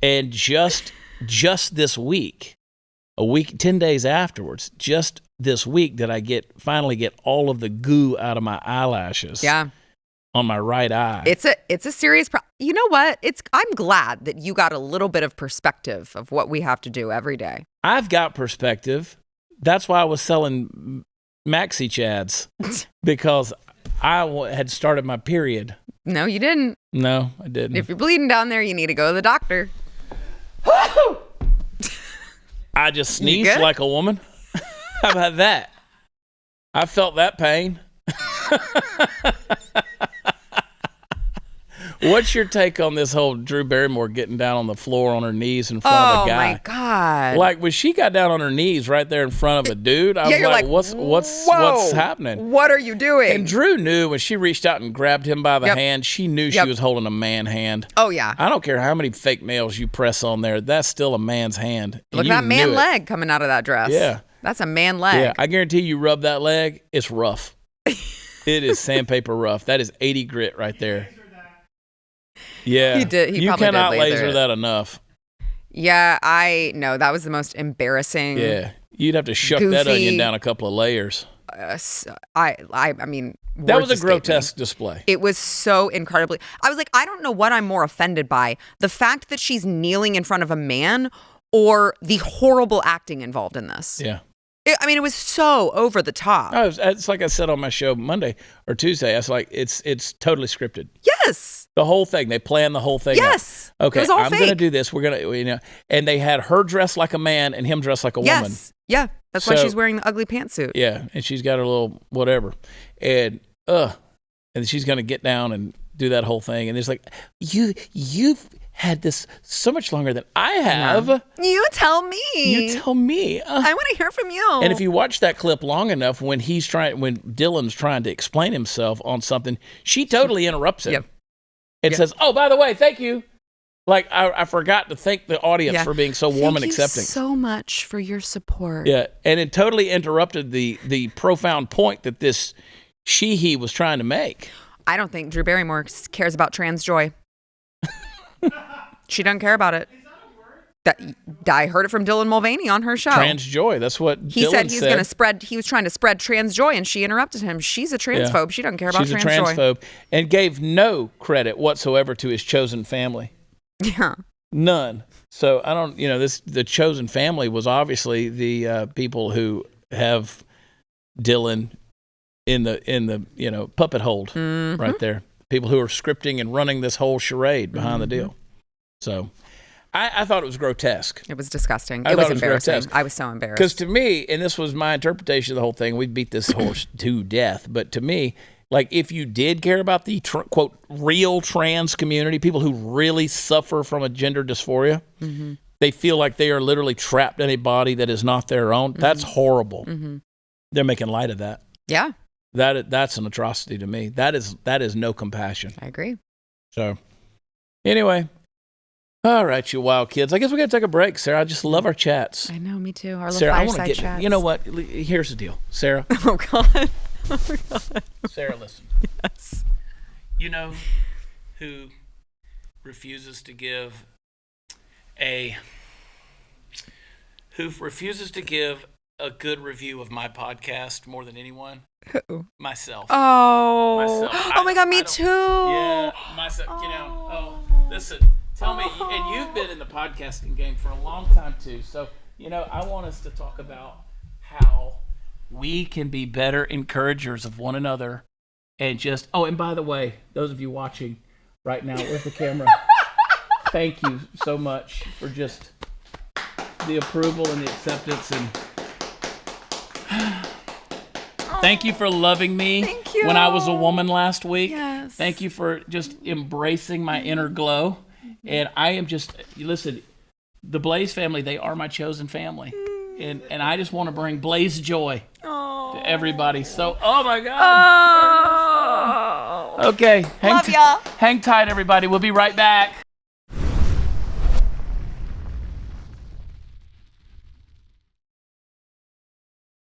And just this week, 10 days afterwards, just this week did I finally get all of the goo out of my eyelashes. Yeah. On my right eye. It's a serious problem. You know what? I'm glad that you got a little bit of perspective of what we have to do every day. I've got perspective. That's why I was selling maxi chads, because I had started my period. No, you didn't. No, I didn't. If you're bleeding down there, you need to go to the doctor. I just sneezed like a woman. How about that? I felt that pain. What's your take on this whole Drew Barrymore getting down on the floor on her knees in front of a guy? Oh my God! Like when she got down on her knees right there in front of a dude, I was like, "What's happening? What are you doing?" And Drew knew when she reached out and grabbed him by the hand. She knew she was holding a man hand. Oh yeah. I don't care how many fake nails you press on there. That's still a man's hand. Look at that man leg coming out of that dress. Yeah, that's a man leg. Yeah, I guarantee you rub that leg, it's rough. It is sandpaper rough. That is 80 grit right there. Yeah, he did. You cannot laser that enough. Yeah, I know. That was the most embarrassing. Yeah, you'd have to shuck that onion down a couple of layers. I mean, that was a grotesque display. It was so incredibly. I was like, I don't know what I'm more offended by: the fact that she's kneeling in front of a man, or the horrible acting involved in this. Yeah. It was so over the top. Oh, it's like I said on my show Monday or Tuesday. I was like, it's totally scripted. Yes. The whole thing. They planned the whole thing. Yes. Out. Okay, I'm going to do this. We're going to, and they had her dressed like a man and him dressed like a woman. Yeah. That's why she's wearing the ugly pantsuit. Yeah. And she's got her little whatever. And she's going to get down and do that whole thing. And it's like, you've had this so much longer than I have. Yeah. You tell me. I want to hear from you. And if you watch that clip long enough, when Dylan's trying to explain himself on something, she totally interrupts him and says, "Oh, by the way, thank you." Like I forgot to thank the audience for being so warm and accepting. Thank you so much for your support. Yeah, and it totally interrupted the profound point that this he was trying to make. I don't think Drew Barrymore cares about trans joy. She doesn't care about it. I heard it from Dylan Mulvaney on her show. Trans joy. That's what he Dylan said. He's going to spread. He was trying to spread trans joy, and she interrupted him. She's a transphobe. She doesn't care about trans joy. She's a transphobe, and gave no credit whatsoever to his chosen family. Yeah, none. So I don't. The chosen family was obviously the people who have Dylan in the puppet hold right there. People who are scripting and running this whole charade behind the deal. So I thought it was grotesque. It was disgusting. It was embarrassing. I was so embarrassed. Because to me, and this was my interpretation of the whole thing, we beat this horse to death. But to me, like if you did care about the, quote, real trans community, people who really suffer from a gender dysphoria, they feel like they are literally trapped in a body that is not their own. That's horrible. They're making light of that. Yeah. That's an atrocity to me. That is no compassion. I agree. So, anyway, all right, you wild kids. I guess we got to take a break, Sarah. I just love our chats. I know, me too. Our Sarah, little fireside chats. You know what? Here's the deal, Sarah. Oh God. Oh my God. Sarah, listen. Yes. You know who refuses to give a good review of my podcast more than anyone? Who? Myself. Oh. Oh my God, me too. Yeah, myself. Listen, tell me, and you've been in the podcasting game for a long time too. So, I want us to talk about how we can be better encouragers of one another, and and by the way, those of you watching right now with the camera, thank you so much for just the approval and the acceptance, and thank you for loving me when I was a woman last week. Yes. Thank you for just embracing my inner glow. And I am listen, the Blaze family, they are my chosen family. And I just want to bring Blaze joy to everybody. So, oh my God. Okay. Love y'all. Hang tight, everybody. We'll be right back.